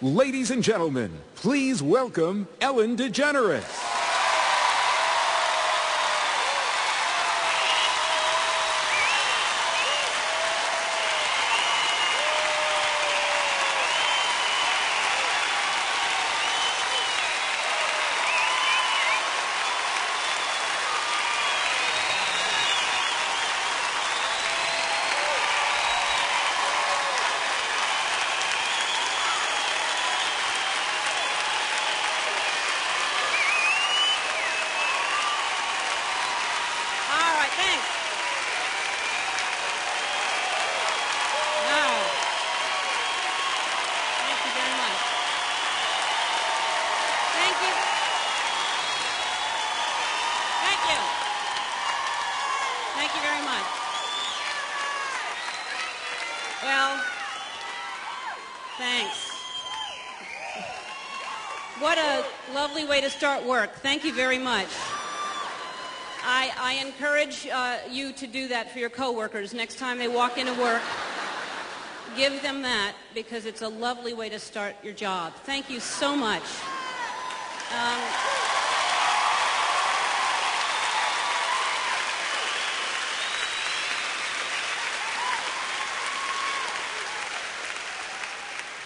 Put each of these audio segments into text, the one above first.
Ladies and gentlemen, please welcome Ellen DeGeneres. Thank you very much. Well, thanks. What a lovely way to start work. Thank you very much. I encourage you to do that for your coworkers. Next time they walk into work, give them that, because it's a lovely way to start your job. Thank you so much.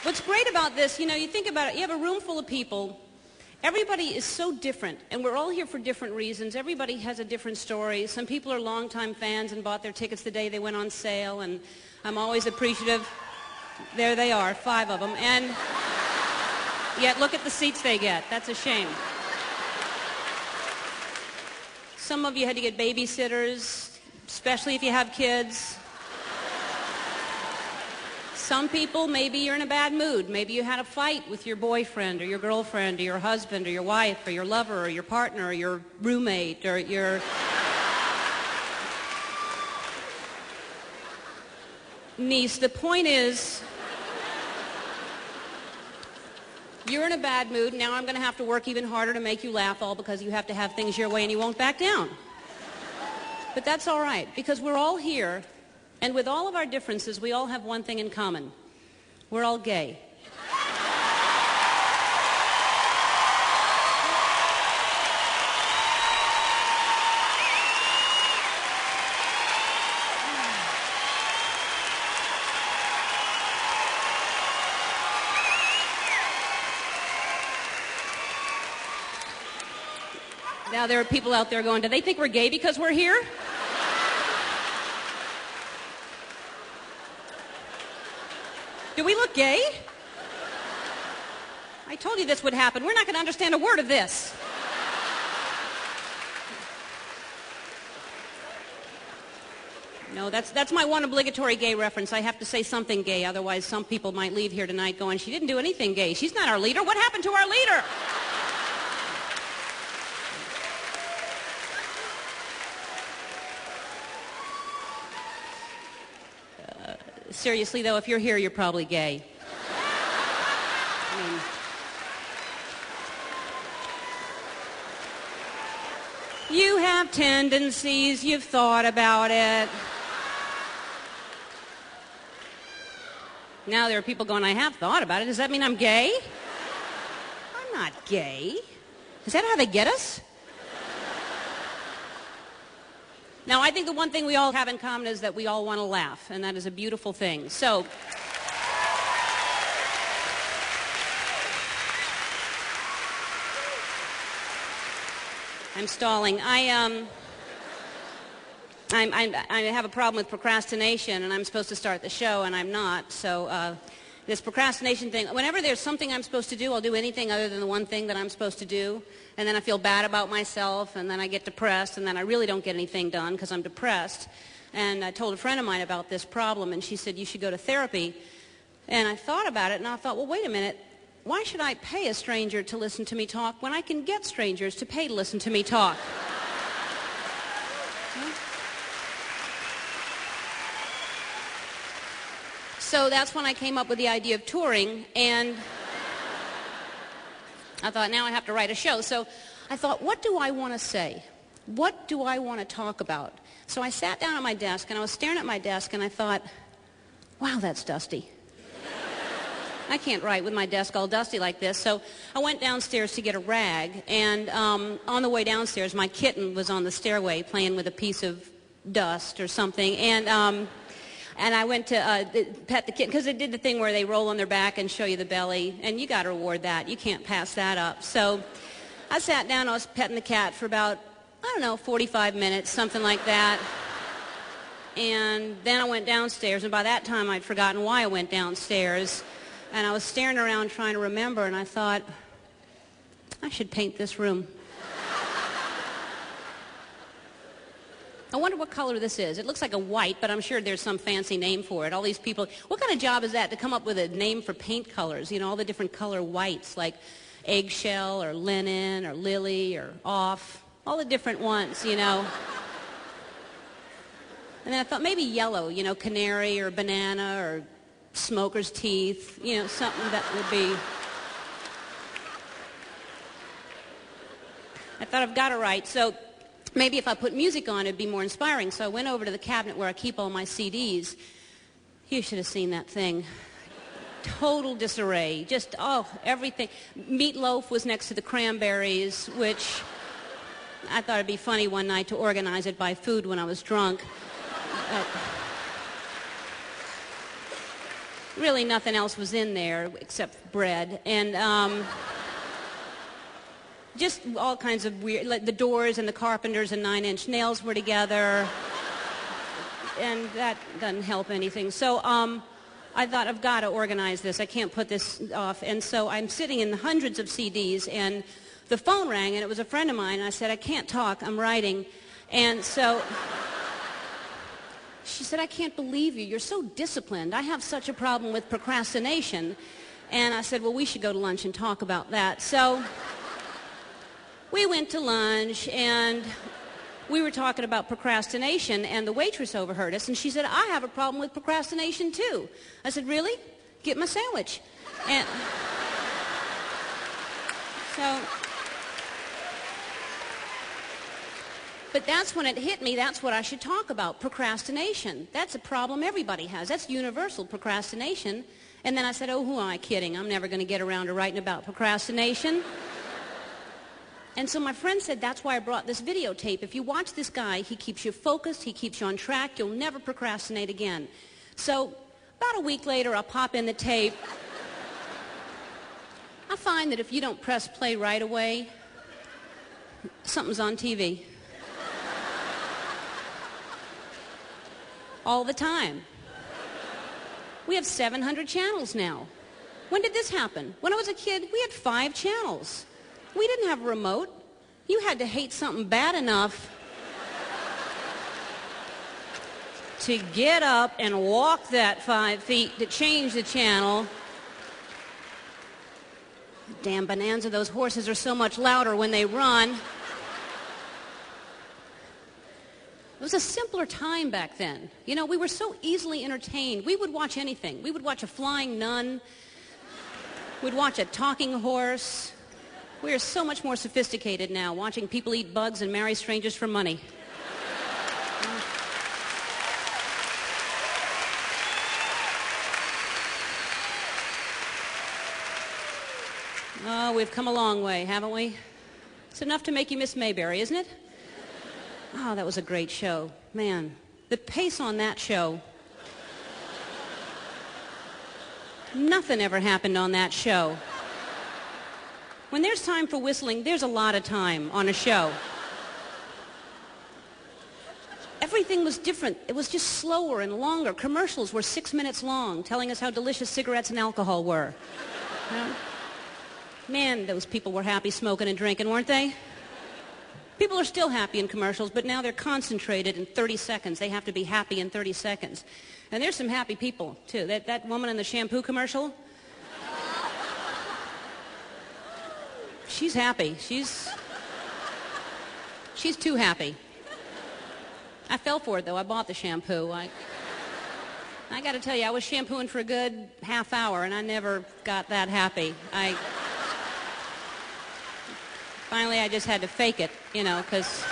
What's great about this, you think about it, you have a room full of people. Everybody is so different, and we're all here for different reasons. Everybody has a different story. Some people are longtime fans and bought their tickets the day they went on sale, and I'm always appreciative. There they are, 5 of them. And yet look at the seats they get. That's a shame. Some of you had to get babysitters, especially if you have kids. Some people, maybe you're in a bad mood. Maybe you had a fight with your boyfriend or your girlfriend or your husband or your wife or your lover or your partner or your roommate or your niece. The point is, you're in a bad mood. Now I'm going to have to work even harder to make you laugh, all because you have to have things your way and you won't back down. But that's all right, because we're all here. And with all of our differences, we all have one thing in common. We're all gay. Now there are people out there going, do they think we're gay because we're here? Do we look gay? I told you this would happen. We're not going to understand a word of this. No, that's my one obligatory gay reference. I have to say something gay, otherwise some people might leave here tonight going, she didn't do anything gay. She's not our leader. What happened to our leader? Seriously, though, if you're here, you're probably gay. You have tendencies, you've thought about it. Now there are people going, I have thought about it. Does that mean I'm gay? I'm not gay. Is that how they get us? Now, I think the one thing we all have in common is that we all want to laugh, and that is a beautiful thing. So, I'm stalling. I have a problem with procrastination, and I'm supposed to start the show, and I'm not. So this procrastination thing, whenever there's something I'm supposed to do, I'll do anything other than the one thing that I'm supposed to do. And then I feel bad about myself, and then I get depressed, and then I really don't get anything done because I'm depressed. And I told a friend of mine about this problem, and she said, you should go to therapy. And I thought about it, and I thought, well, wait a minute. Why should I pay a stranger to listen to me talk when I can get strangers to pay to listen to me talk? So that's when I came up with the idea of touring, and I thought, now I have to write a show. So I thought, what do I want to say? What do I want to talk about? So I sat down at my desk, and I was staring at my desk, and I thought, wow, that's dusty. I can't write with my desk all dusty like this. So I went downstairs to get a rag, and on the way downstairs, my kitten was on the stairway playing with a piece of dust or something, and I went to pet the kitten, because they did the thing where they roll on their back and show you the belly, and you got to reward that. You can't pass that up. So I sat down, I was petting the cat for about, I don't know, 45 minutes, something like that. And then I went downstairs, and by that time I'd forgotten why I went downstairs. And I was staring around trying to remember, and I thought, I should paint this room. I wonder what color this is. It looks like a white, but I'm sure there's some fancy name for it. All these people, what kind of job is that, to come up with a name for paint colors? You know, all the different color whites, like eggshell or linen or lily or off, all the different ones, you know. And then I thought maybe yellow, you know, canary or banana or smoker's teeth, you know, something that would be... I thought, I've got to write, so maybe if I put music on, it'd be more inspiring. So I went over to the cabinet where I keep all my CDs. You should have seen that thing. Total disarray. Just, oh, everything. Meatloaf was next to the Cranberries, which I thought it'd be funny one night to organize it by food when I was drunk. Really nothing else was in there except bread. And just all kinds of weird, like the Doors and the Carpenters and Nine Inch Nails were together. And that doesn't help anything. So I thought, I've got to organize this. I can't put this off. And so I'm sitting in hundreds of CDs, and the phone rang, and it was a friend of mine. And I said, I can't talk, I'm writing. And so she said, I can't believe you. You're so disciplined. I have such a problem with procrastination. And I said, well, we should go to lunch and talk about that. So we went to lunch, and we were talking about procrastination, and the waitress overheard us, and she said, I have a problem with procrastination, too. I said, really? Get my sandwich. And so... But that's when it hit me, that's what I should talk about, procrastination. That's a problem everybody has. That's universal, procrastination. And then I said, oh, who am I kidding? I'm never going to get around to writing about procrastination. And so my friend said, that's why I brought this videotape. If you watch this guy, he keeps you focused, he keeps you on track, you'll never procrastinate again. So about a week later, I'll pop in the tape. I find that if you don't press play right away, something's on TV. All the time. We have 700 channels now. When did this happen? When I was a kid, we had 5 channels. We didn't have a remote. You had to hate something bad enough to get up and walk that 5 feet to change the channel. Damn bonanza, those horses are so much louder when they run. It was a simpler time back then. You know, we were so easily entertained. We would watch anything. We would watch a flying nun. We'd watch a talking horse. We are so much more sophisticated now, watching people eat bugs and marry strangers for money. Oh, we've come a long way, haven't we? It's enough to make you miss Mayberry, isn't it? Oh, that was a great show. Man, the pace on that show. Nothing ever happened on that show. When there's time for whistling, there's a lot of time on a show. Everything was different. It was just slower and longer. Commercials were 6 minutes long, telling us how delicious cigarettes and alcohol were. You know? Man, those people were happy smoking and drinking, weren't they? People are still happy in commercials, but now they're concentrated in 30 seconds. They have to be happy in 30 seconds. And there's some happy people, too. That woman in the shampoo commercial, she's happy. She's too happy. I fell for it, though. I bought the shampoo. I got to tell you, I was shampooing for a good half hour, and I never got that happy. Finally, I just had to fake it, you know, because